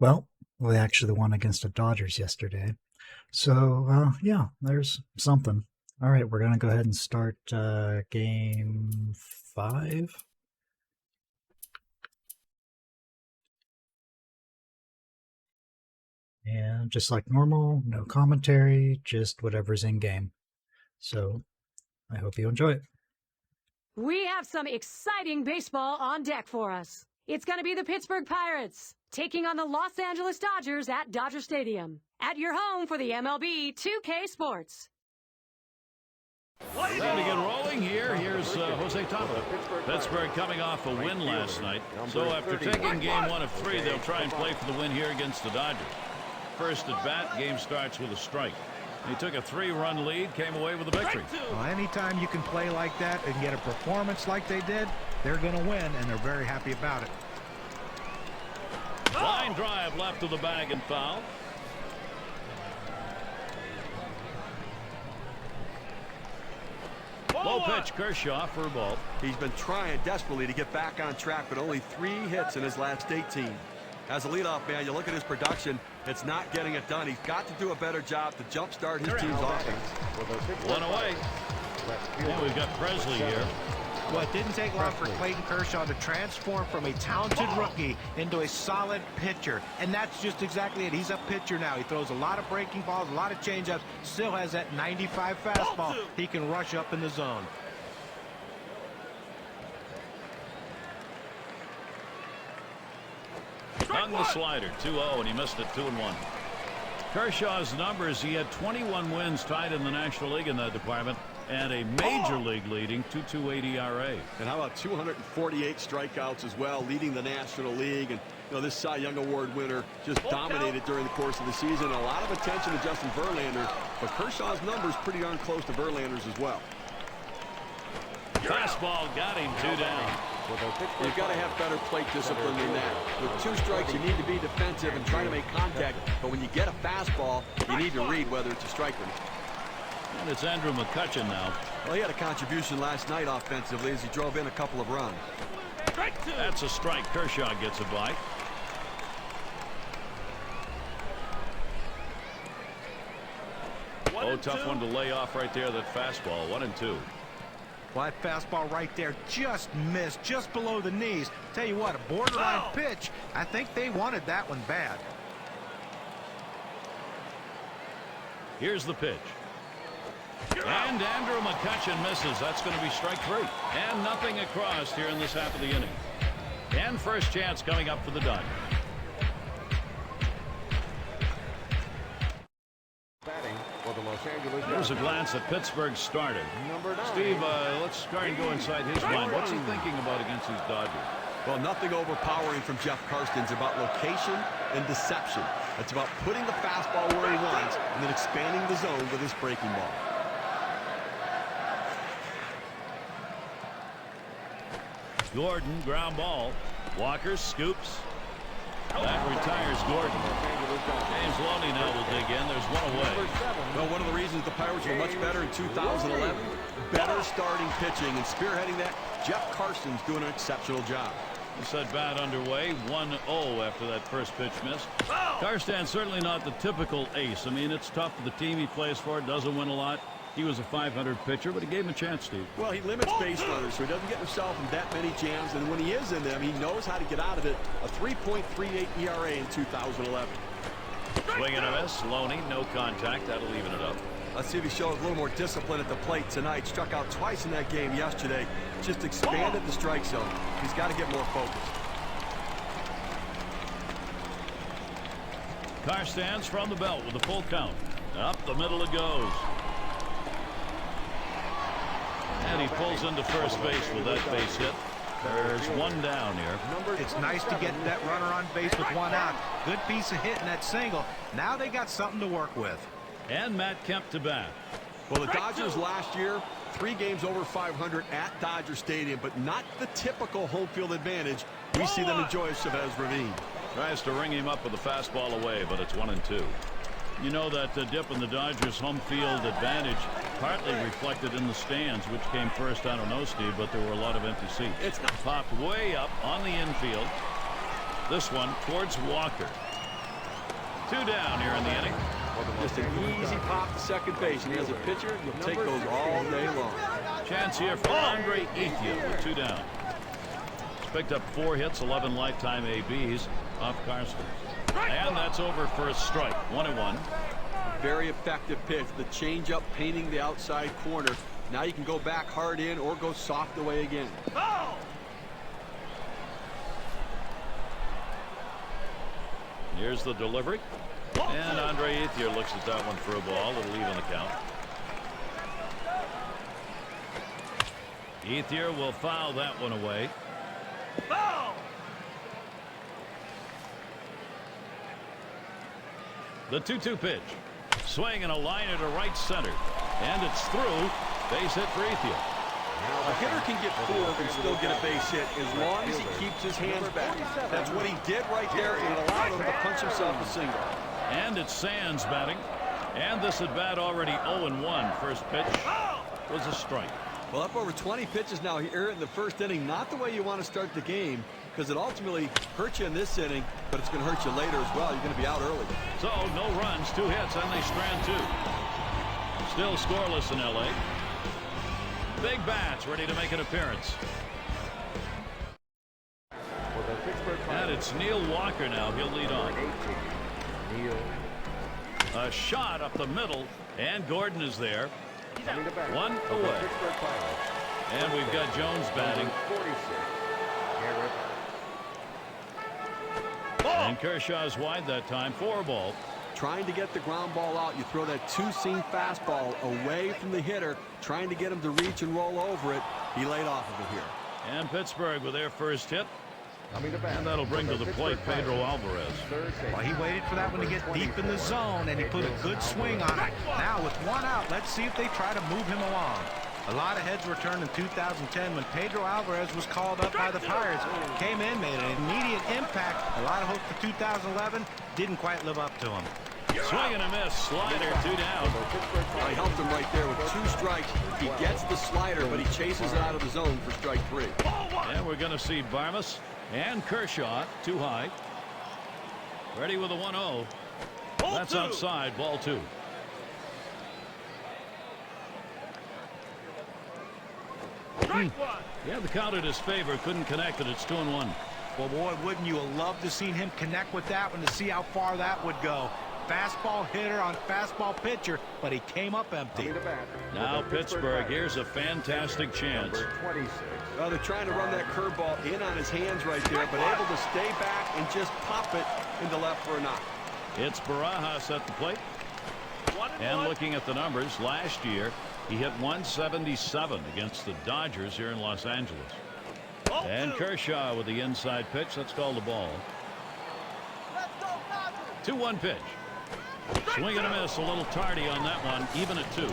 Well, we actually won against the Dodgers yesterday. So, yeah, there's something. All right, we're going to go ahead and start game 5. And just like normal, no commentary, just whatever's in game. So, I hope you enjoy it. We have some exciting baseball on deck for us. It's going to be the Pittsburgh Pirates taking on the Los Angeles Dodgers at Dodger Stadium, at your home for the MLB2K Sports. Ready to get rolling here. Here's Jose Tapa. Pittsburgh coming off a win last night. So after taking game 1 of 3, they'll try and play for the win here against the Dodgers. First at bat, game starts with a strike. He took a 3-run lead, came away with a victory. Well, anytime you can play like that and get a performance like they did, they're going to win, and they're very happy about it. Line drive left of the bag and foul. Low pitch, Kershaw for a ball. He's been trying desperately to get back on track, but only 3 hits in his last 18. As a leadoff man, you look at his production, it's not getting it done. He's got to do a better job to jumpstart his team's offense. 1 away. And we've got Presley here. Well, it didn't take long for Clayton Kershaw to transform from a talented rookie into a solid pitcher. And that's just exactly it. He's a pitcher now. He throws a lot of breaking balls, a lot of changeups, still has that 95 fastball. He can rush up in the zone. Hung the slider, 2-0, and he missed it 2-1. Kershaw's numbers, he had 21 wins tied in the National League in that department, and a major league leading 2.28 ERA. And how about 248 strikeouts as well, leading the National League. And this Cy Young Award winner just dominated during the course of the season. A lot of attention to Justin Verlander, but Kershaw's numbers pretty darn close to Verlander's as well. Fastball got him 2 down. You've got to have better plate discipline than that. With 2 strikes, you need to be defensive and try to make contact. But when you get a fastball, you need to read whether it's a strike or not. And it's Andrew McCutchen now. Well, he had a contribution last night offensively as he drove in a couple of runs. That's a strike. Kershaw gets a bite. Oh, tough one to lay off right there, that fastball. 1-2. Well, that fastball right there just missed, just below the knees. Tell you what, a borderline pitch. I think they wanted that one bad. Here's the pitch. And Andrew McCutchen misses. That's going to be strike 3. And nothing across here in this half of the inning. And first chance coming up for the Dodgers. Here's a glance at Pittsburgh's starter. Steve, let's try and go inside his mind. What's he thinking about against these Dodgers? Well, nothing overpowering from Jeff Karsten. It's about location and deception. It's about putting the fastball where he wants and then expanding the zone with his breaking ball. Gordon, ground ball. Walker scoops. That retires Gordon. James Loney now will dig in. There's 1 away. Well, one of the reasons the Pirates were much better in 2011, better starting pitching, and spearheading that, Jeff Karsten's doing an exceptional job. This at bat underway, 1-0 after that first pitch missed. Karstan's certainly not the typical ace. I mean, it's tough for the team he plays for. Doesn't win a lot. He was a .500 pitcher, but he gave him a chance, Steve. Well, he limits base runners, so he doesn't get himself in that many jams. And when he is in them, he knows how to get out of it. A 3.38 ERA in 2011. Swing and a miss. Loney, no contact. That'll even it up. Let's see if he shows a little more discipline at the plate tonight. Struck out twice in that game yesterday. Just expanded the strike zone. He's got to get more focused. Karstans from the belt with a full count. Up the middle it goes. And he pulls into first base with that base hit. There's 1 down here. It's nice to get that runner on base with 1 out. Good piece of hitting that single. Now they got something to work with. And Matt Kemp to bat. Well, the Dodgers last year, 3 games over 500 at Dodger Stadium, but not the typical home field advantage we see them enjoy at Chavez Ravine. Tries to ring him up with a fastball away, but it's 1-2. You know that dip in the Dodgers' home field advantage partly reflected in the stands, which came first. I don't know, Steve, but there were a lot of empty seats. It's not popped way up on the infield. This one towards Walker. Two down here in the inning. Just an easy pop to second base, and as a pitcher, you'll take those all day long. Chance here for Andre Ethier with two down. He's picked up 4 hits, 11 lifetime ABs off Karsten. And that's over for a strike. 1-1. Very effective pitch. The changeup painting the outside corner. Now you can go back hard in or go soft away again. Here's the delivery. And Andre Ethier looks at that one for a ball. It'll even the count. Ethier will foul that one away. The 2-2 pitch. Swing and a liner to right center. And it's through. Base hit for Ethier. A hitter can get 4 and still get a base hit as long as he keeps his hands back. That's what he did right there, and it allowed him to punch himself a single. And it's Sands batting. And this at bat already 0-1. First pitch was a strike. Well, up over 20 pitches now here in the first inning. Not the way you want to start the game, because it ultimately hurts you in this inning, but it's going to hurt you later as well. You're going to be out early. So no runs, 2 hits, and they strand 2. Still scoreless in LA. Big bats ready to make an appearance. And it's Neil Walker now. He'll lead on. A shot up the middle, and Gordon is there. 1 away. And we've got Jones batting. And Kershaw's wide that time. 4 ball. Trying to get the ground ball out. You throw that 2-seam fastball away from the hitter, trying to get him to reach and roll over it. He laid off of it here. And Pittsburgh with their first hit. And that'll bring to the plate Pedro Alvarez. Well, he waited for that one to get deep in the zone, and he put a good swing on it. Now, with 1 out, let's see if they try to move him along. A lot of heads were turned in 2010 when Pedro Alvarez was called up by the Pirates. Came in, made an immediate impact. A lot of hope for 2011. Didn't quite live up to him. Swing and a miss. Slider, 2 down. I helped him right there with 2 strikes. He gets the slider, but he chases it out of the zone for strike 3. And we're going to see Barmas and Kershaw too high. Ready with a 1-0. That's outside. Ball 2. Yeah, the count in his favor. Couldn't connect it. It's 2-1. Well, boy, wouldn't you have loved to seen him connect with that one to see how far that would go. Fastball hitter on fastball pitcher, but he came up empty. Now Pittsburgh, here's a fantastic chance. Well, they're trying to run that curveball in on his hands right there, but able to stay back and just pop it into left for a knock. It's Barajas at the plate. And looking at the numbers, last year he hit 177 against the Dodgers here in Los Angeles. And Kershaw with the inside pitch. That's called a ball. 2-1 pitch. Swing and a miss. A little tardy on that one. Even at 2.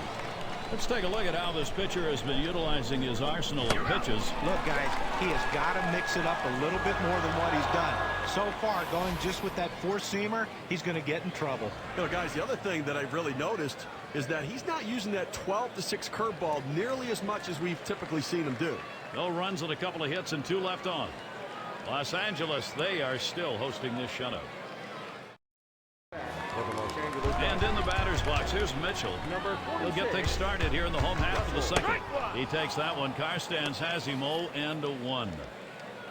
Let's take a look at how this pitcher has been utilizing his arsenal of pitches. Look, guys, he has got to mix it up a little bit more than what he's done. So far, going just with that 4-seamer, he's going to get in trouble. You know, guys, the other thing that I've really noticed is that he's not using that 12-6 curveball nearly as much as we've typically seen him do. No runs and a couple of hits and 2 left on. Los Angeles, they are still hosting this shutout. And in the batter's box, here's Mitchell. He'll get things started here in the home half of the second. He takes that one. Karstens has him 0-1.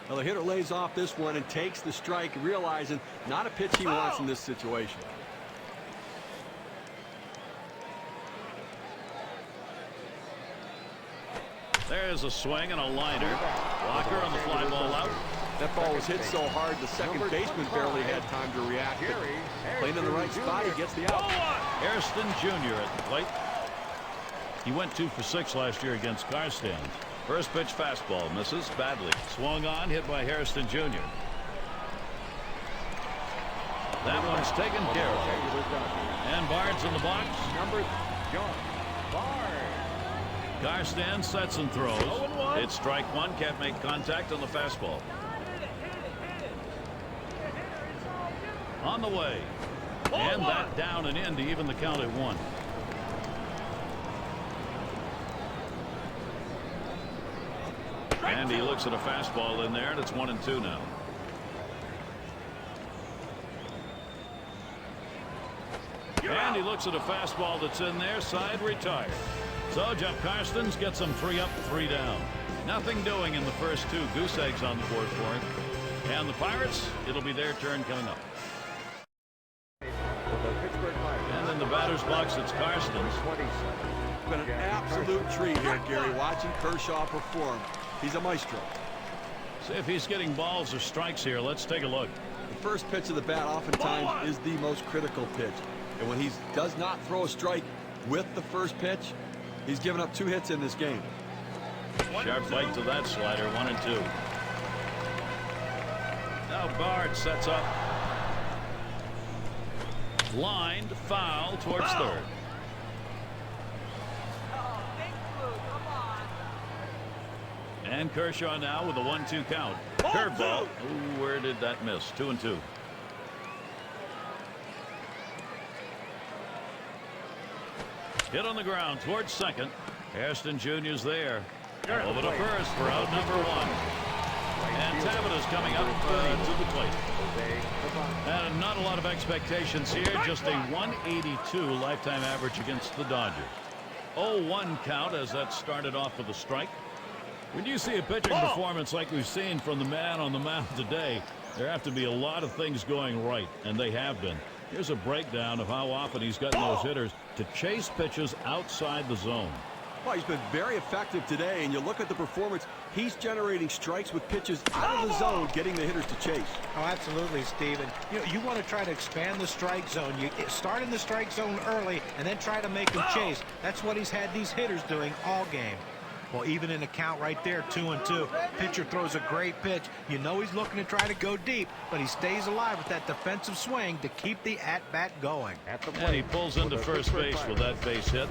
Well, the hitter lays off this one and takes the strike, realizing not a pitch he wants in this situation. There's a swing and a liner. Walker on the fly ball out. That ball was hit so hard the second baseman barely had time to react. Playing in the right spot, he gets the out. Hairston Jr. at the plate. He went 2 for 6 last year against Karstens. First pitch fastball misses badly. Swung on, hit by Hairston Jr. That one's taken care of. And Bard's in the box. Karstens sets and throws. It's strike 1. Can't make contact on the fastball. On the way. And that down and in to even the count at 1. And he looks at a fastball in there, and it's 1-2 now. And he looks at a fastball that's in there, side retired. So Jeff Karstens gets them 3 up, 3 down. Nothing doing in the first 2. Goose eggs on the board for him. And the Pirates, it'll be their turn coming up. And in the batter's box, it's Karstens. It's been an absolute treat here, Gary, watching Kershaw perform. He's a maestro. See if he's getting balls or strikes here. Let's take a look. The first pitch of the bat oftentimes is the most critical pitch. And when he does not throw a strike with the first pitch, he's given up 2 hits in this game. Sharp bite to that slider, 1 and 2. Now Bard sets up. Lined, foul towards third. And Kershaw now with a 1-2 count. Curveball. Ooh, where did that miss? 2 and 2. Hit on the ground towards second. Hairston Jr.'s there. Over to first for out number 1. And Tabit is coming up to the plate. And not a lot of expectations here. Just a 182 lifetime average against the Dodgers. 0-1 count as that started off with a strike. When you see a pitching performance like we've seen from the man on the mound today, there have to be a lot of things going right, and they have been. Here's a breakdown of how often he's gotten those hitters to chase pitches outside the zone. Well, he's been very effective today, and you look at the performance, he's generating strikes with pitches out of the zone, getting the hitters to chase. Oh, absolutely, Steven. You want to try to expand the strike zone. You start in the strike zone early and then try to make them chase. That's what he's had these hitters doing all game. Well, even in the count right there, 2 and 2. Pitcher throws a great pitch. You know he's looking to try to go deep, but he stays alive with that defensive swing to keep the at-bat going. And he pulls into first base with that base hit.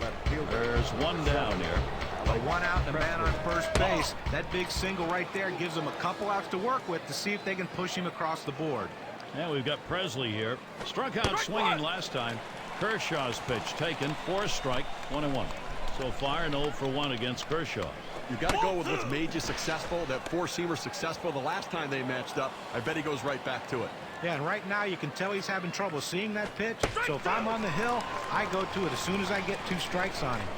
There's 1 down here. A 1 out and a man on first base. That big single right there gives him a couple outs to work with to see if they can push him across the board. And we've got Presley here. Struck out swinging last time. Kershaw's pitch taken. 4 strike, 1 and 1. So far, an 0 for 1 against Kershaw. You've got to go with what's made you successful. That 4-seamer successful the last time they matched up. I bet he goes right back to it. Yeah, and right now you can tell he's having trouble seeing that pitch. So if I'm on the hill, I go to it as soon as I get 2 strikes on him.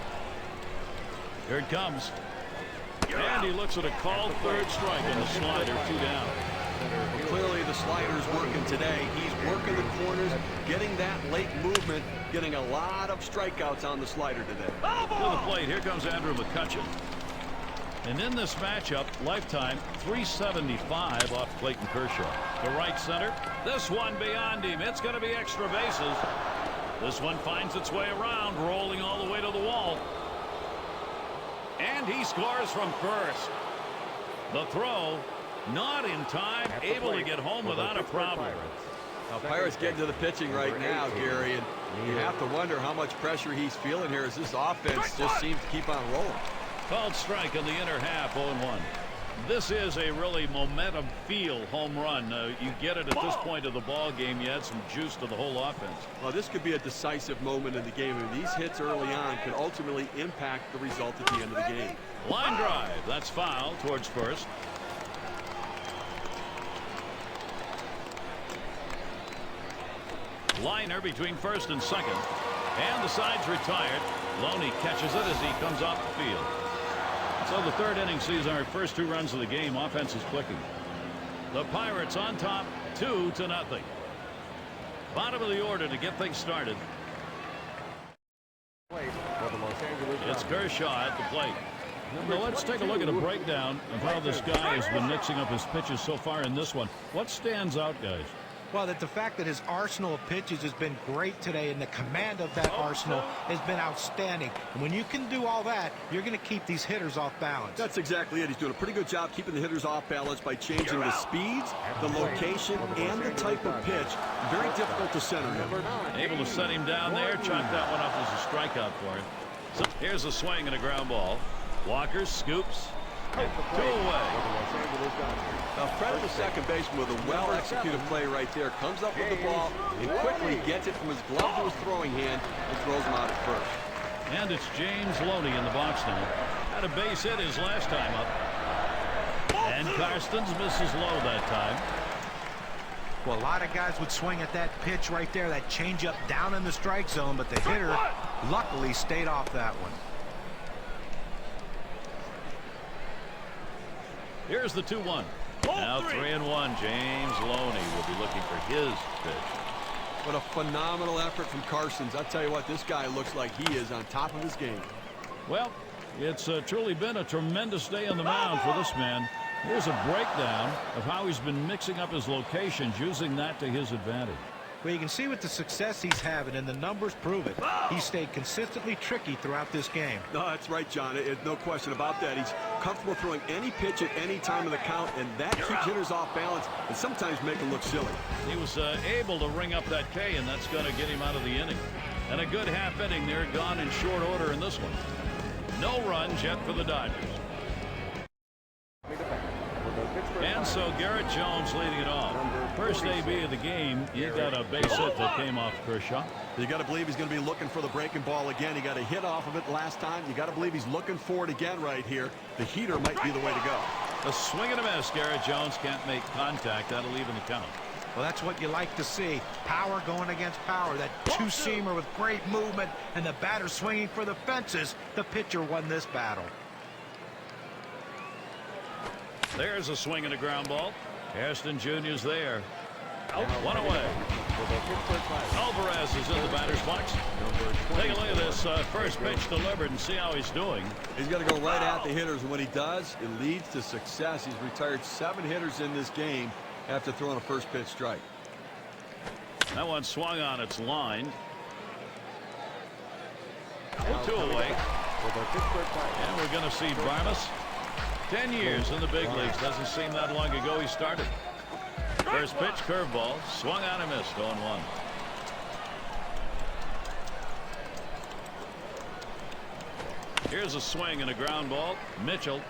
Here it comes. And he looks at a called 3rd strike on the slider, 2 down. Well, clearly the slider's working today. He's working the corners, getting that late movement, getting a lot of strikeouts on the slider today. To the plate, here comes Andrew McCutchen. And in this matchup, lifetime 375 off Clayton Kershaw. To right center. This one beyond him. It's going to be extra bases. This one finds its way around, rolling all the way to the wall. And he scores from first. The throw. Not in time, able to get home without a problem. Now, Pirates getting to the pitching right now, Gary, and you have to wonder how much pressure he's feeling here as this offense just seems to keep on rolling. Called strike in the inner half, 0-1. This is a really momentum feel home run. You get it at this point of the ball game. You add some juice to the whole offense. Well, this could be a decisive moment in the game, and these hits early on could ultimately impact the result at the end of the game. Line drive. That's foul towards first. Liner between first and second. And the side's retired. Loney catches it as he comes off the field. So the 3rd inning sees our first 2 runs of the game. Offense is clicking. The Pirates on top 2-0. Bottom of the order to get things started. It's Kershaw at the plate. Now let's take a look at a breakdown of how this guy has been mixing up his pitches so far in this one. What stands out, guys? Well, that the fact that his arsenal of pitches has been great today, and the command of that arsenal has been outstanding. And when you can do all that, you're going to keep these hitters off balance. That's exactly it. He's doing a pretty good job keeping the hitters off balance by changing the speeds, the location, and the type of pitch. Very difficult to center him. Able to set him down there. Chalk that one up as a strikeout for him. So here's a swing and a ground ball. Walker scoops. 2 away. Now, Fred, the second baseman, with a well-executed play right there, comes up with the ball and quickly gets it from his glove to his throwing hand and throws him out at first. And it's James Loney in the box now. Had a base hit his last time up. And Karstens misses low that time. Well, a lot of guys would swing at that pitch right there, that changeup down in the strike zone, but the hitter luckily stayed off that one. Here's the 2-1. Now 3-1. James Loney will be looking for his pitch. What a phenomenal effort from Carson's. I'll tell you what, this guy looks like he is on top of his game. Well, it's truly been a tremendous day on the mound for this man. Here's a breakdown of how he's been mixing up his locations, using that to his advantage. Well, you can see with the success he's having, and the numbers prove it. He stayed consistently tricky throughout this game. No, that's right, John. No question about that. He's comfortable throwing any pitch at any time of the count, and that keeps hitters off balance and sometimes make them look silly. He was able to ring up that K, and that's going to get him out of the inning. And a good half inning there, gone in short order in this one. No runs yet for the Dodgers. And so Garrett Jones leading it off. First AB of the game, he got a base hit that came off Kershaw. You got to believe he's going to be looking for the breaking ball again. He got a hit off of it last time. You got to believe he's looking for it again right here. The heater might be the way to go. A swing and a miss. Garrett Jones can't make contact. That'll even the count. Well, that's what you like to see. Power going against power. That two-seamer with great movement, and the batter swinging for the fences. The pitcher won this battle. There's a swing and a ground ball. Hairston Jr.'s there. One away. Alvarez is in the batter's box. Take a look at this first pitch delivered and see how he's doing. He's got to go right at the hitters, and when he does, it leads to success. He's retired 7 hitters in this game after throwing a first pitch strike. That one swung on, its line. 2 away. And we're going to see Barnes. 10 years in the big leagues. Doesn't seem that long ago he started. First pitch, curveball, swung on and missed. 0-1. Here's a swing and a ground ball. Mitchell.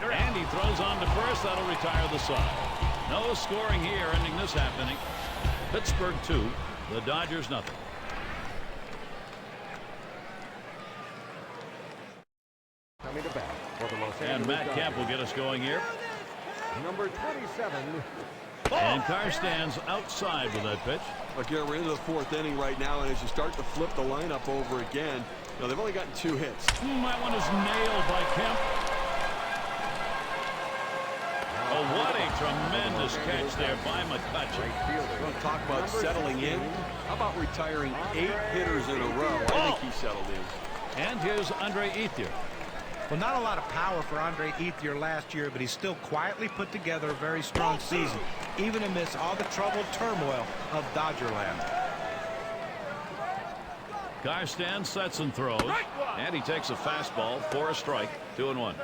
And he throws on to first. That'll retire the side. No scoring here, ending this half inning. Pittsburgh 2, the Dodgers nothing. Coming to bat for the Los And Angeles Matt Kemp will Dodgers. get us going here. Number 27. And Carr stands outside with that pitch. Look here, we're into the 4th inning right now, and as you start to flip the lineup over again, you know, they've only gotten 2 hits. That one is nailed by Kemp. Oh, what a tremendous catch there by McCutcheon. We're going to talk about settling in. How about retiring 8 hitters in a row? I think he settled in. And here's Andre Ethier. Well, not a lot of power for Andre Ethier last year, but he still quietly put together a very strong season, even amidst all the troubled turmoil of Dodgerland. Carr stands, sets and throws, and he takes a fastball for a strike. 2-1.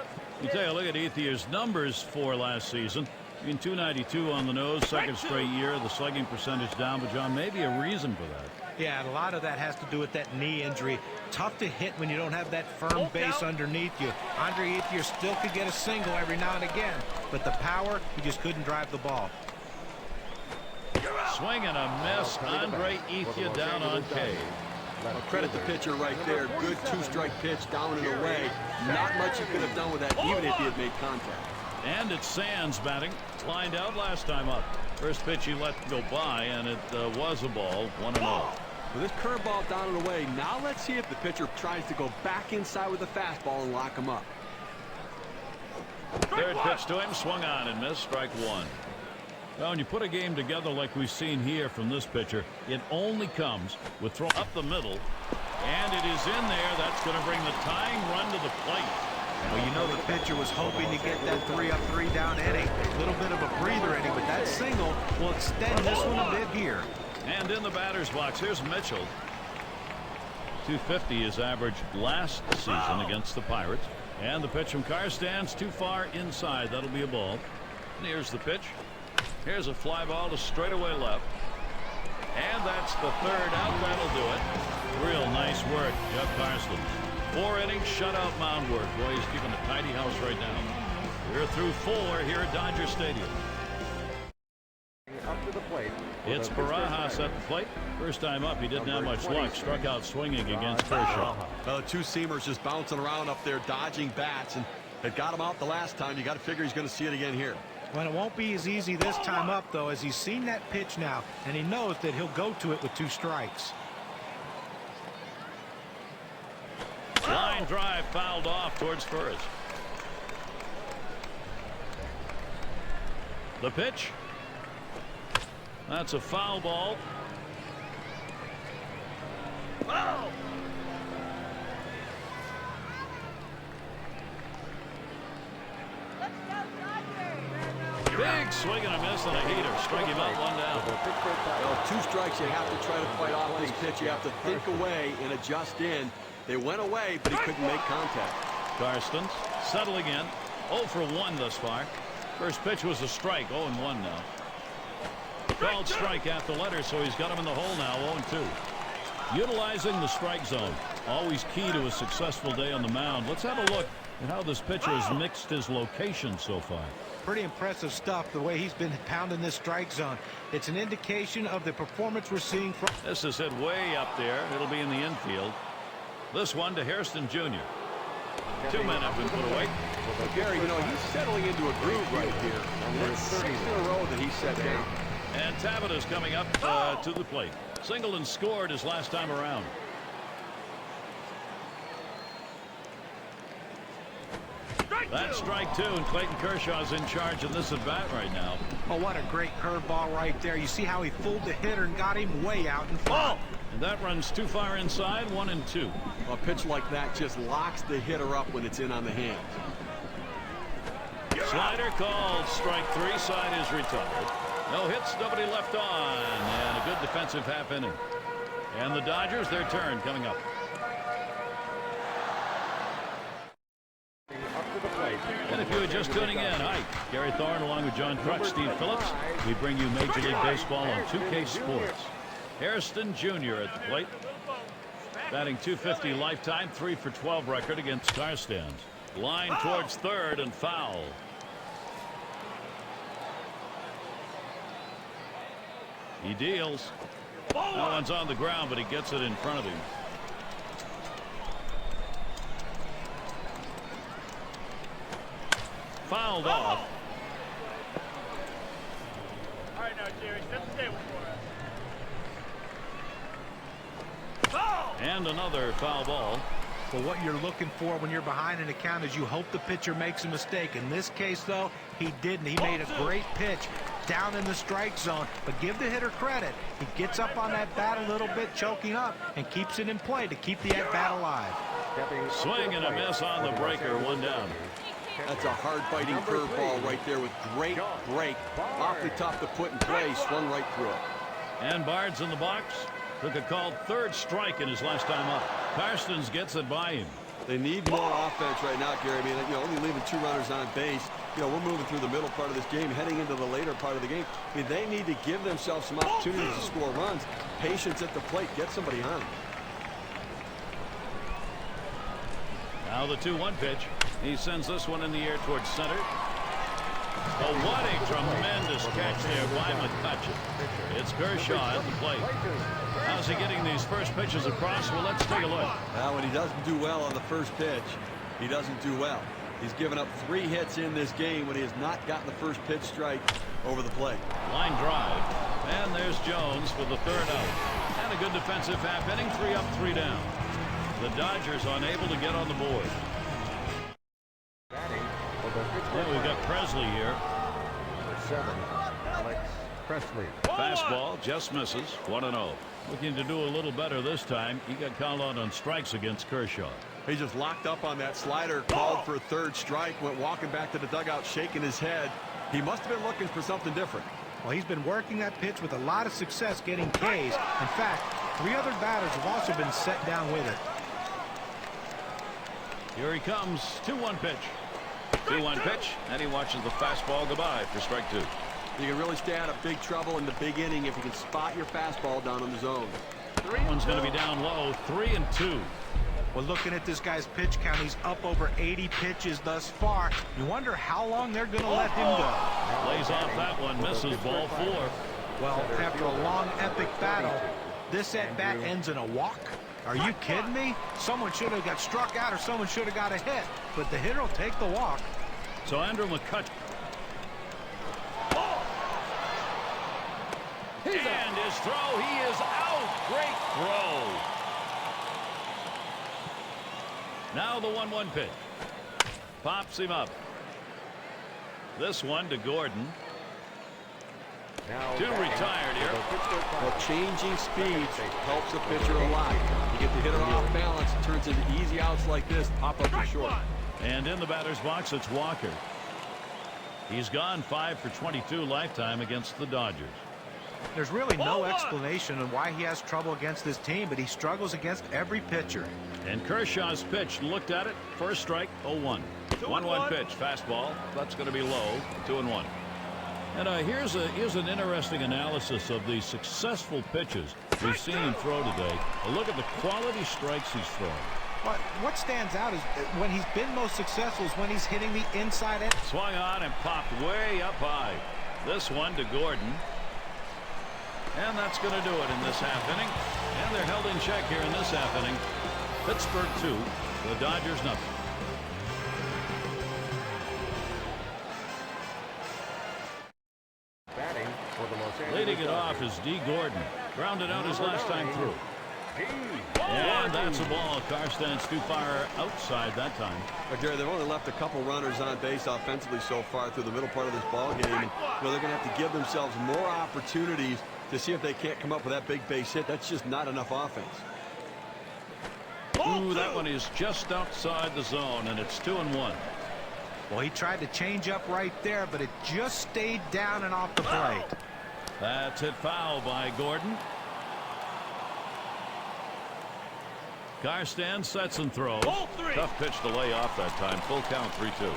You take a look at Ethier's numbers for last season. In 292 on the nose, second straight year. The slugging percentage down, but John, maybe a reason for that. Yeah, and a lot of that has to do with that knee injury. Tough to hit when you don't have that firm base underneath you. Andre Ethier still could get a single every now and again, but the power, he just couldn't drive the ball. Swing and a miss. Andre Ethier down on K. Well, credit the pitcher right there. Good 2-strike pitch down and away. Not much you could have done with that, even if he had made contact. And it's Sands batting. Lined out last time up. First pitch he let go by, and it was a ball. 1-0. With this curveball down and away, now let's see if the pitcher tries to go back inside with the fastball and lock him up. Third pitch to him, swung on and missed. Strike 1. Well, when you put a game together like we've seen here from this pitcher, it only comes with throw up the middle, and it is in there. That's going to bring the tying run to the plate. Well, you know the pitcher was hoping to get that 3-up, 3-down inning. A little bit of a breather inning, but that single will extend this one a bit here. And in the batter's box, here's Mitchell. 250 is average last season against the Pirates. And the pitch from Carr stands too far inside. That'll be a ball. And here's the pitch. Here's a fly ball to straightaway left. And that's the 3rd out. That'll do it. Real nice work, Jeff Karsten. 4 innings shutout mound work. Boy, he's keeping a tidy house right now. We're through 4 here at Dodger Stadium. Up to the plate. It's Barajas at the plate. First time up, he didn't have much luck. Struck out swinging against Kershaw. The 2-seamers just bouncing around up there, dodging bats, and it got him out the last time. You got to figure he's going to see it again here. Well, it won't be as easy this time up, though, as he's seen that pitch now, and he knows that he'll go to it with 2 strikes. Line drive fouled off towards first. The pitch. That's a foul ball. Oh! Big swing and a miss on a heater. Strike him out, 1 down. Well, 2 strikes, you have to try to fight off this pitch. You have to think away and adjust in. They went away, but he couldn't make contact. Karstens settling in. 0 for 1 thus far. First pitch was a strike. 0-1 now. Called strike after letter, so he's got him in the hole now. 0-2. Utilizing the strike zone. Always key to a successful day on the mound. Let's have a look at how this pitcher has mixed his location so far. Pretty impressive stuff, the way he's been pounding this strike zone. It's an indication of the performance we're seeing from. This is hit way up there. It'll be in the infield. This one to Hairston Jr. 2 men have been put away. Well, Gary, you know, he's settling into a groove right here. And that's 6 in a row that he's set down. And Tabita's coming up to the plate. Singleton scored his last time around. That's strike 2, and Clayton Kershaw's in charge of this at bat right now. Oh, what a great curveball right there. You see how he fooled the hitter and got him way out in front. And that runs too far inside. 1-2. A pitch like that just locks the hitter up when it's in on the hands. Slider called strike 3. Side is retired. No hits, nobody left on, and a good defensive half inning. And the Dodgers, their turn coming up. And if you were just tuning in, hi, Gary Thorne along with John Crutch, Steve Phillips. We bring you Major League Baseball on 2K Sports. Hairston Jr. at the plate. Batting .250 lifetime, 3 for 12 record against Karstens. Line towards third and foul. He deals. That one's on the ground, but he gets it in front of him. Fouled off. All right, now, Jerry, set the table for us. And another foul ball. But what you're looking for when you're behind an account is you hope the pitcher makes a mistake. In this case, though, he didn't. He made a great pitch down in the strike zone. But give the hitter credit. He gets up on that bat a little bit, choking up, and keeps it in play to keep the at-bat alive. Swing and a miss on the breaker. 1 down. That's a hard-biting curveball right there with great break. Awfully tough to put in play. Swung right through it. And Bard's in the box. Took a called 3rd strike in his last time up. Karstens gets it by him. They need more offense right now, Gary. I mean, you know, only leaving 2 runners on base. You know, we're moving through the middle part of this game, heading into the later part of the game. I mean, they need to give themselves some opportunities to score runs. Patience at the plate. Get somebody on. Now the 2-1 pitch. He sends this one in the air towards center. Oh, what a tremendous catch there by McCutcheon. It's Kershaw at the plate. How's he getting these first pitches across? Well, let's take a look. Now, when he doesn't do well on the first pitch, he doesn't do well. He's given up 3 hits in this game when he has not gotten the first pitch strike over the plate. Line drive. And there's Jones for the 3rd out. And a good defensive half inning. 3 up, 3 down. The Dodgers unable to get on the board. Well, we've got Presley here. Number 7, Alex Presley. Fastball just misses. 1-0. Looking to do a little better this time. He got called out on strikes against Kershaw. He just locked up on that slider, called for a 3rd strike, went walking back to the dugout, shaking his head. He must have been looking for something different. Well, he's been working that pitch with a lot of success getting Ks. In fact, 3 other batters have also been set down with it. Here he comes. 2-1 pitch. 2-1 pitch, and he watches the fastball goodbye for strike 2. You can really stay out of big trouble in the big inning if you can spot your fastball down in the zone. One's going to be down low. 3-2. Well, looking at this guy's pitch count, he's up over 80 pitches thus far. You wonder how long they're going to let him go. Lays off that one, misses ball 4. Well, after a long, epic battle, this at-bat ends in a walk. Are you kidding me? Someone should have got struck out or someone should have got a hit. But the hitter will take the walk. So Andrew McCutcheon. And his throw, he is out. Great throw. Now the 1-1 pitch. Pops him up. This one to Gordon. Two retired here. Well, changing speeds helps a pitcher a lot. You get the hitter off balance, it turns into easy outs like this, pop up to short. And in the batter's box, it's Walker. He's gone 5 for 22 lifetime against the Dodgers. There's really no explanation on why he has trouble against this team, but he struggles against every pitcher. And Kershaw's pitch, looked at it, first strike, 0-1. 1-1 pitch, fastball, that's going to be low, 2-1. And here's an interesting analysis of the successful pitches we've seen him throw today. A look at the quality strikes he's throwing. But what stands out is when he's been most successful is when he's hitting the inside edge. Swung on and popped way up high. This one to Gordon. And that's going to do it in this half inning. And they're held in check here in this half inning. Pittsburgh 2, the Dodgers nothing. Batting for the Los Angeles Leading it off Dodgers. is D. Gordon. Grounded out his last time through. And that's a ball. Karstan's too far outside that time. But Gary, they've only left a couple runners on base offensively so far through the middle part of this ball game. And, they're going to have to give themselves more opportunities to see if they can't come up with that big base hit. That's just not enough offense. Ooh, that one is just outside the zone, and it's 2-1. Well, he tried to change up right there, but it just stayed down and off the plate. That's hit foul by Gordon. Karstan sets and throws. Tough pitch to lay off that time. Full count, 3-2.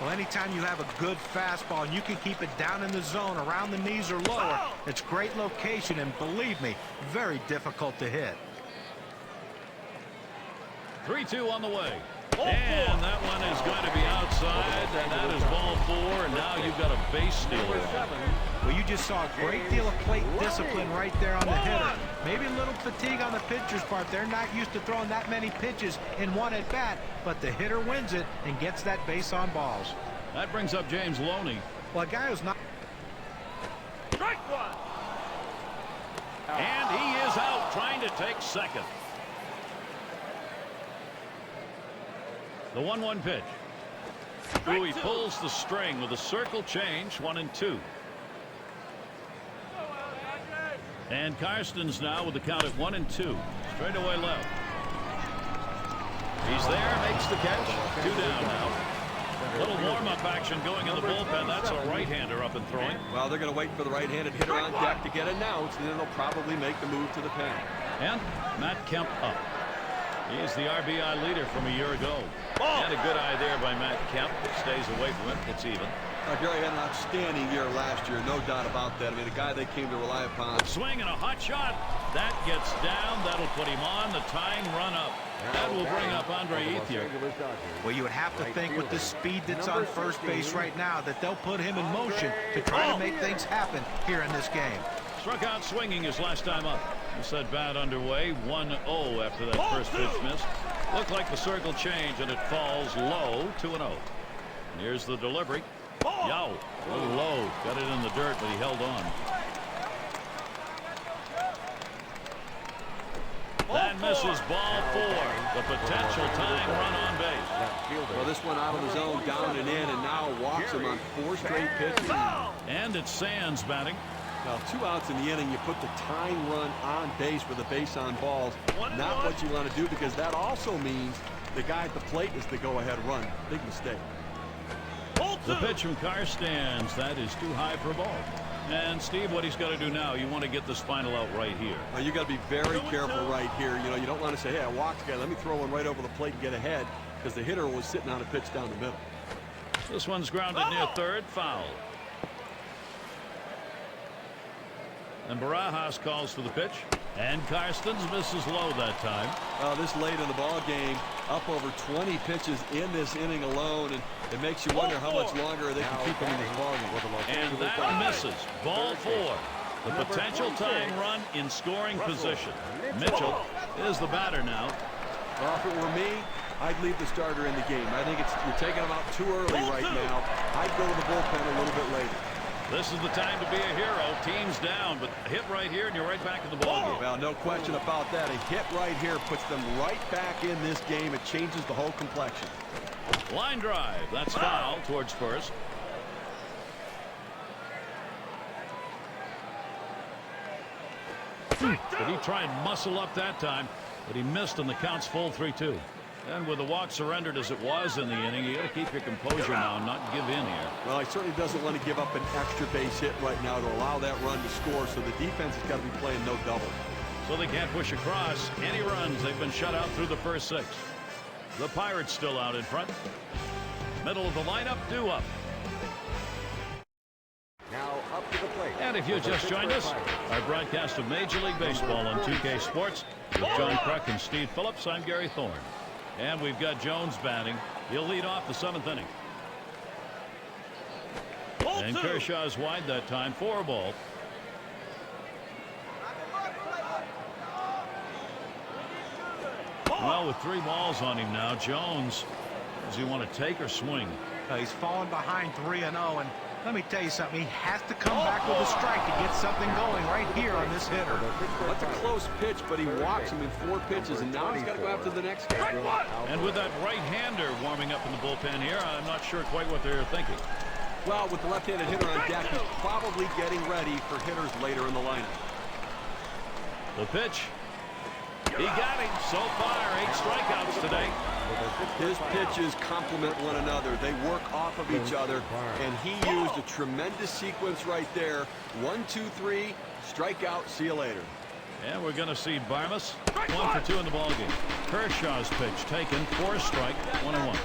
Well, anytime you have a good fastball and you can keep it down in the zone around the knees or lower, it's great location, and believe me, very difficult to hit. 3-2 on the way. And that one is going to be outside, and that is ball 4, and now you've got a base stealer. Well, you just saw a great deal of plate discipline right there on the hitter. Maybe a little fatigue on the pitcher's part. They're not used to throwing that many pitches in one at bat, but the hitter wins it and gets that base on balls. That brings up James Loney. Well, a guy who's not... Strike one. And he is out trying to take second. The 1-1 pitch. Ooh, he pulls the string with a circle change, 1-2. And Karstan's now with the count at 1-2. Straight away left. He's there, makes the catch. 2 down now. Little warm-up action going in the bullpen. That's a right-hander up and throwing. Well, they're going to wait for the right-handed hitter on deck to get announced, and then they'll probably make the move to the pen. And Matt Kemp up. He's the RBI leader from a year ago. And a good eye there by Matt Kemp. Stays away from it. It's even. Gary had an outstanding year last year, no doubt about that. I mean, a guy they came to rely upon. Swing and a hot shot. That gets down. That'll put him on. The tying run up. That will bring up Andre Ethier. Well, you would have to think with the speed that's on first base right now that they'll put him in motion to try to make things happen here in this game. Struck out swinging his last time up. This at bat underway. 1-0 after that first pitch miss. Looked like the circle change, and it falls low. 2-0. Here's the delivery. Yow, a little low. Got it in the dirt, but he held on. That misses ball 4. The potential tying run on base. Well, this one out of the zone, down and in, and now walks him on 4 straight pitches. And it's Sands batting. Now, 2 outs in the inning, you put the tying run on base with a base on balls. Not what you want to do, because that also means the guy at the plate is the go-ahead run. Big mistake. The pitch from Karstans. That is too high for a ball. And Steve, what he's got to do now, you want to get this final out right here. Now, you got to be very careful right here. You don't want to say, hey, I walked the guy. Let me throw one right over the plate and get ahead, because the hitter was sitting on a pitch down the middle. This one's grounded near third. Foul. And Barajas calls for the pitch. And Karstans misses low that time. This late in the ball game, up over 20 pitches in this inning alone, and it makes you wonder how much longer they can keep him in this ball game. And that misses. Ball 4. The potential tying run in scoring position. Mitchell is the batter now. Well, if it were me, I'd leave the starter in the game. I think you're taking him out too early right now. I'd go to the bullpen a little bit later. This is the time to be a hero. Team's down, but a hit right here and you're right back in the ballgame. Well, no question about that. A hit right here puts them right back in this game. It changes the whole complexion. Line drive. That's foul towards first. Did he try and muscle up that time? But he missed, and the count's full 3-2. And with the walk surrendered as it was in the inning, you got to keep your composure now and not give in here. Well, he certainly doesn't want to give up an extra base hit right now to allow that run to score, so the defense has got to be playing no double. So they can't push across any runs. They've been shut out through the first 6. The Pirates still out in front. Middle of the lineup, due up. Now up to the plate. And if you just joined us, our broadcast of Major League Baseball on 2K Sports with John Kruk and Steve Phillips. I'm Gary Thorne. And we've got Jones batting. He'll lead off the 7th inning. And Kershaw's wide that time for a ball. Well, with 3 balls on him now, Jones, does he want to take or swing? He's fallen behind 3-0, and let me tell you something. He has to come back with a strike to get something going right here on this hitter. That's a close pitch, but he walks him in 4 pitches, and now he's got to go after the next guy. And with that right-hander warming up in the bullpen here, I'm not sure quite what they're thinking. Well, with the left-handed hitter on deck, he's probably getting ready for hitters later in the lineup. The pitch. He got him. So far, 8 strikeouts today. His pitches complement one another. They work off of each other, and he used a tremendous sequence right there. 1, 2, 3, strikeout, see you later. And we're going to see Barmas 1 for 2 in the ballgame. Kershaw's pitch taken, 4 strike, 1-1.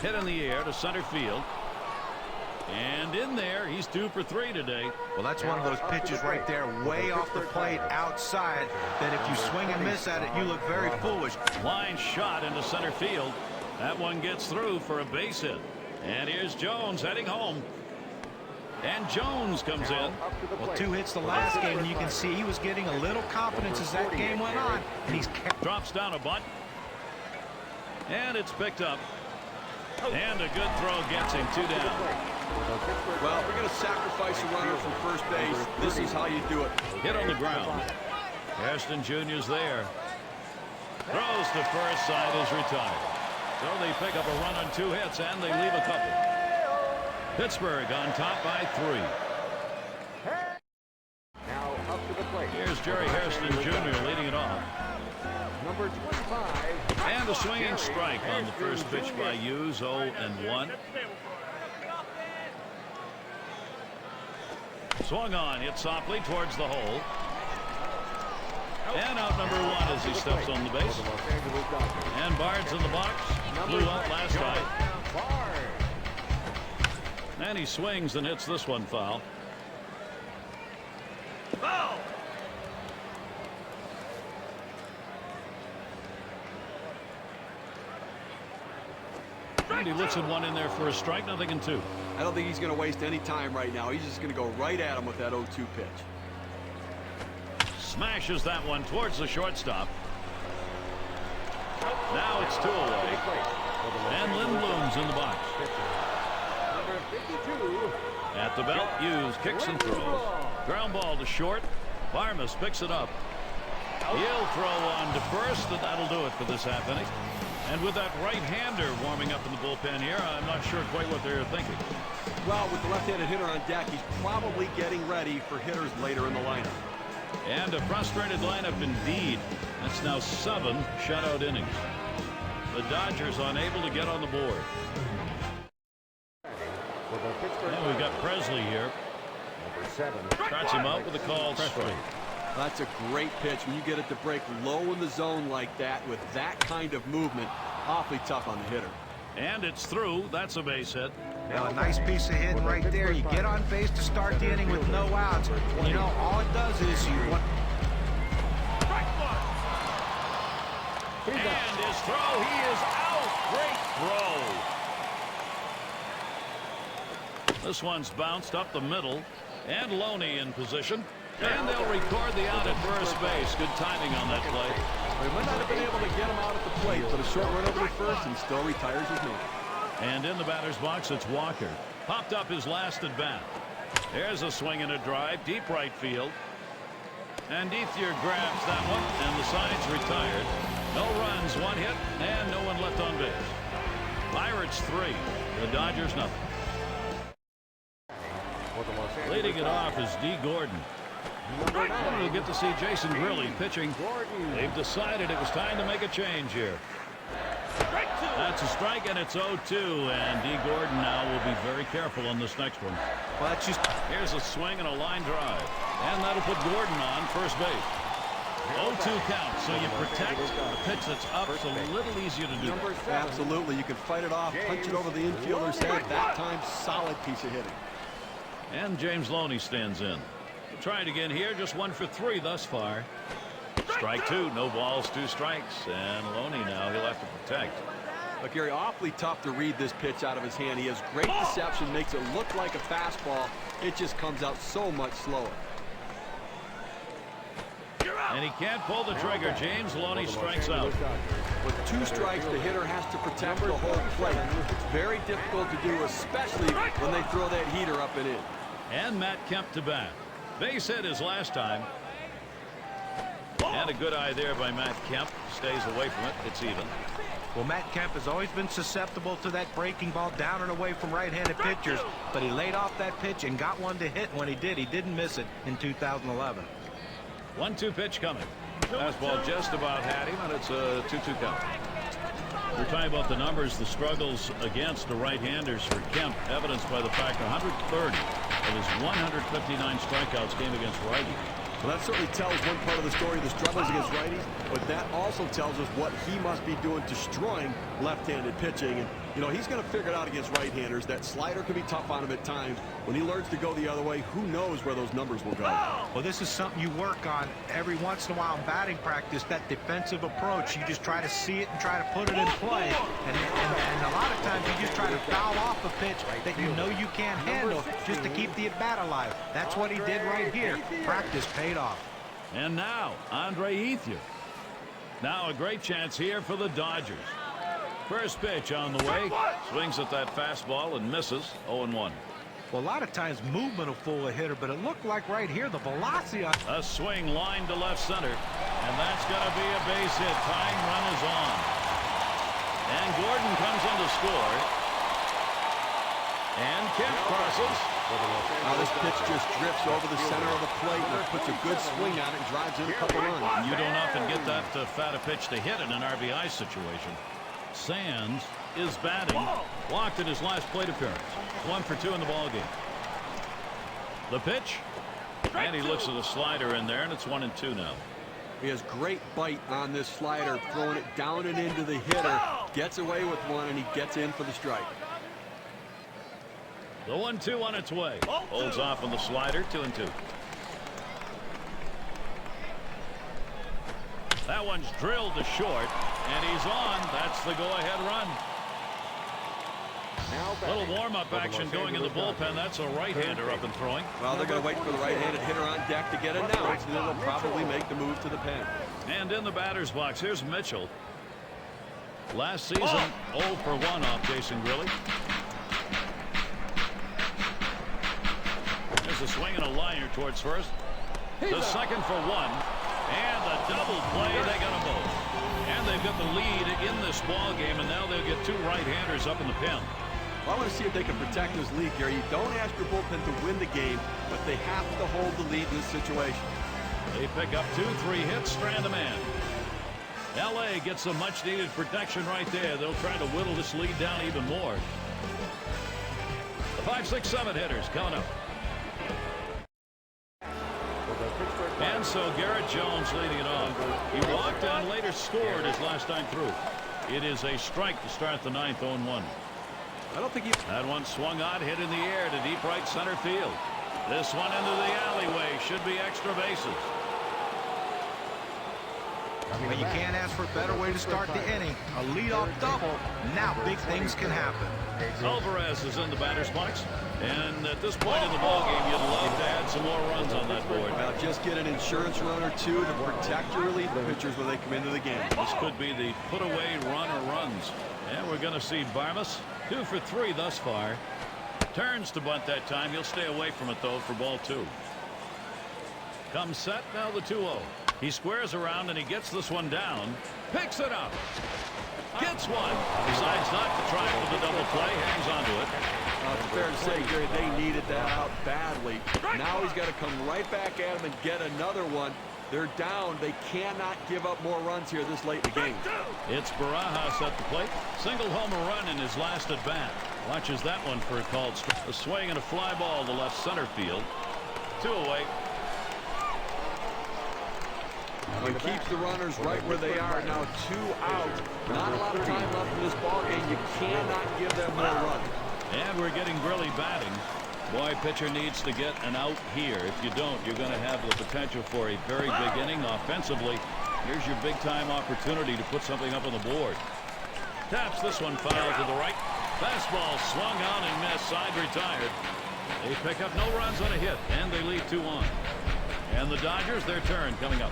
Hit in the air to center field. And in there, he's 2 for 3 today. Well, that's one of those pitches right there, way off the plate outside, that if you swing and miss at it, you look very foolish. Line shot into center field. That one gets through for a base hit. And here's Jones heading home. And Jones comes in. Well, 2 hits the last game, and you can see he was getting a little confidence as that game went on. And he's kept. Drops down a bunt. And it's picked up. And a good throw gets him 2 down. Well, we're going to sacrifice a runner from first base. This is how you do it. Hit on the ground. Hairston Jr.'s there. Throws to first, side is retired. So they pick up a run on 2 hits, and they leave a couple. Pittsburgh on top by 3. Now up to the plate. Here's Jerry Hairston Jr. leading it off. Number 25. And a swinging strike on the first pitch by Hughes, 0-1. Swung on, hit softly towards the hole. And out number 1 as he steps on the base. And Bard's in the box. Blew out last time. And he swings and hits this one foul. And he looks at one in there for a strike, nothing in 2. I don't think he's going to waste any time right now. He's just going to go right at him with that 0-2 pitch. Smashes that one towards the shortstop. Now it's 2 away. And Lindblom's in the box. At the belt, Hughes kicks and throws. Ground ball to short. Barmas picks it up. He'll throw on to first, and that'll do it for this half inning. And with that right-hander warming up in the bullpen here, I'm not sure quite what they're thinking. Well, with the left-handed hitter on deck, he's probably getting ready for hitters later in the lineup. And a frustrated lineup indeed. That's now 7 shutout innings. The Dodgers unable to get on the board. And we've got Presley here. Number 7. Starts him out with a called strike. That's a great pitch. When you get it to break low in the zone like that with that kind of movement, awfully tough on the hitter. And it's through. That's a base hit. Now, a nice piece of hitting right there. You get on base to start the inning with no outs. And you know, all it does is you want. And his throw, he is out. Great throw. This one's bounced up the middle. And Loney in position. And they'll record the out at first base. Good timing on that play. They might not have been able to get him out at the plate, but a short run over to first and still retires his man. And in the batter's box, it's Walker. Popped up his last at bat. There's a swing and a drive, deep right field. And Ethier grabs that one, and the side's retired. No runs, 1 hit, and no one left on base. Pirates 3, the Dodgers nothing. Leading it off is D. Gordon. We'll get to see Jason Grilli pitching. They've decided it was time to make a change here. That's a strike, and it's 0-2, and D. Gordon now will be very careful on this next one. Well, that's just... Here's a swing and a line drive, and that'll put Gordon on first base. 0-2 count, so you protect the pitch that's up. It's a little easier to do. Absolutely, you can fight it off, punch it over the infielder's head. That time, solid piece of hitting. And James Loney stands in. Try it again here, just 1 for 3 thus far. Strike 2, no balls, 2 strikes, and Loney now he'll have to protect. Look, Gary, awfully tough to read this pitch out of his hand. He has great deception, makes it look like a fastball. It just comes out so much slower. And he can't pull the trigger. James Loney strikes out. With 2 strikes, the hitter has to protect the whole plate. It's very difficult to do, especially when they throw that heater up and in. And Matt Kemp to bat. Base hit his last time. And a good eye there by Matt Kemp. Stays away from it. It's even. Well, Matt Kemp has always been susceptible to that breaking ball down and away from right-handed pitchers, but he laid off that pitch and got one to hit. When he didn't miss it in 2011. 1-2 pitch coming. Fastball just about had him, and it's a 2-2 count. We're talking about the numbers, the struggles against the right-handers for Kemp, evidenced by the fact 130 of his 159 strikeouts came against righties. Well, that certainly tells one part of the story, the struggles against righties, but that also tells us what he must be doing destroying left-handed pitching. And, you know, he's going to figure it out against right-handers. That slider can be tough on him at times. When he learns to go the other way, who knows where those numbers will go. Well, this is something you work on every once in a while in batting practice, that defensive approach. You just try to see it and try to put it in play. And a lot of times you just try to foul off a pitch that you know you can't handle just to keep the at-bat alive. That's what he did right here. Practice paid off. And now, Andre Ethier. Now a great chance here for the Dodgers. First pitch on the way. Swings at that fastball and misses. 0-1. Well, a lot of times movement will fool a hitter, but it looked like right here the velocity on... A swing line to left center. And that's going to be a base hit. Tying run is on. And Gordon comes in to score. And Kemp crosses. Now this pitch just drifts over the center of the plate and puts a good swing on it and drives in a couple runs. You don't often get that fat a pitch to hit in an RBI situation. Sands is batting. Walked in his last plate appearance. 1 for 2 in the ball game. The pitch. And he looks at the slider in there, and it's 1-2 now. He has great bite on this slider, throwing it down and into the hitter. Gets away with one, and he gets in for the strike. The 1-2 on its way. Holds off on the slider. 2-2. That one's drilled to short, and he's on. That's the go-ahead run. A little warm-up action going in the bullpen. That's a right-hander up and throwing. Well, they're going to wait for the right-handed hitter on deck to get announced, and then they'll probably make the move to the pen. And in the batter's box, here's Mitchell. Last season, 0 for 1 off Jason Grilli. There's a swing and a liner towards first. The second for 1. And the double play, they got them both. And they've got the lead in this ball game, and now they'll get 2 right-handers up in the pen. Well, I want to see if they can protect this lead, Gary. You don't ask your bullpen to win the game, but they have to hold the lead in this situation. They pick up 2-3 hits, strand a man. L.A. gets some much-needed protection right there. They'll try to whittle this lead down even more. The 5, 6, 7 hitters coming up. And so Garrett Jones leading it off. He walked and later scored his last time through. It is a strike to start the 9th, 0-1. I don't think he... That one swung on, hit in the air to deep right center field. This one into the alleyway. Should be extra bases. Well, you can't ask for a better way to start the inning. A leadoff double. Now big things can happen. Alvarez is in the batter's box. And at this point in the ballgame, you'd love to add some more runs on that board. Well, just get an insurance run or 2 to protect your relief pitchers when they come into the game. This could be the put-away run or runs. And we're going to see Barmas 2 for 3 thus far. Turns to bunt that time. He'll stay away from it, though, for ball 2. Comes set, now the 2-0. He squares around, and he gets this one down. Picks it up. Gets one. Decides not to try for the double play. Hangs on to it. It's fair to say, Gary, they needed that out badly. Now he's got to come right back at him and get another one. They're down. They cannot give up more runs here this late in the game. It's Barajas at the plate. Single homer run in his last at bat. Watches that one for a called strike. A swing and a fly ball to left center field. 2 away. He keeps the runners right where they are. Now 2 out. Not a lot of time left in this ball game. You cannot give them more runs. And we're getting Grilly batting. Boy, pitcher needs to get an out here. If you don't, you're going to have the potential for a very big inning offensively. Here's your big-time opportunity to put something up on the board. Taps this one foul to the right. Fastball swung on and missed. Side retired. They pick up no runs on a hit, and they leave 2 on. And the Dodgers, their turn coming up.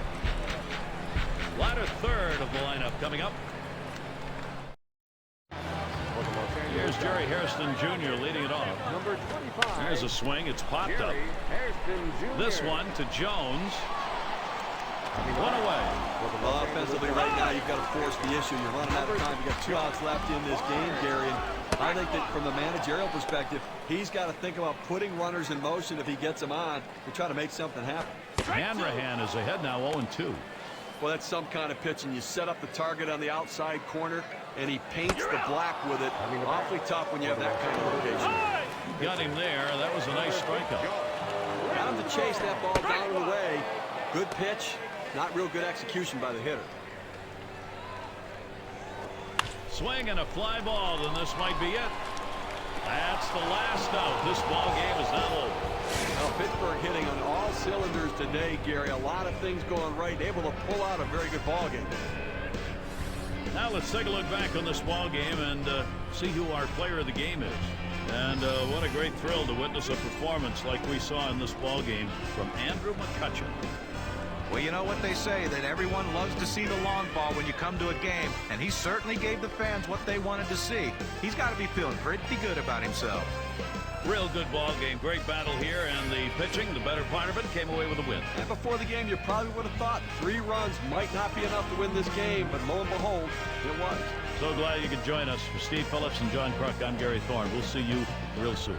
Latter third of the lineup coming up. Here's Jerry Hairston Jr. leading it off. Number 25. There's a swing. It's popped up. Jerry Hairston Jr. This one to Jones. 1 away. Well, offensively right now, you've got to force the issue. You're running out of time. You've got 2 outs left in this game, Gary. And I think that from a managerial perspective, he's got to think about putting runners in motion if he gets them on to try to make something happen. Hanrahan is ahead now, 0-2. Well, that's some kind of pitch, and you set up the target on the outside corner, and he paints the black with it. Awfully tough when you have that kind of location. Got him there. That was a nice strikeout. Got him to chase that ball down and away. Good pitch. Not real good execution by the hitter. Swing and a fly ball, then this might be it. That's the last out. This ball game is now over. Well, Pittsburgh hitting on all cylinders today, Gary. A lot of things going right. Able to pull out a very good ball game. Now let's take a look back on this ball game and see who our player of the game is. And what a great thrill to witness a performance like we saw in this ball game from Andrew McCutchen. Well, you know what they say, that everyone loves to see the long ball when you come to a game, and he certainly gave the fans what they wanted to see. He's got to be feeling pretty good about himself. Real good ball game. Great battle here, and the pitching, the better part of it, came away with a win. And before the game, you probably would have thought 3 runs might not be enough to win this game, but lo and behold, it was. So glad you could join us. For Steve Phillips and John Kruk, I'm Gary Thorne. We'll see you real soon.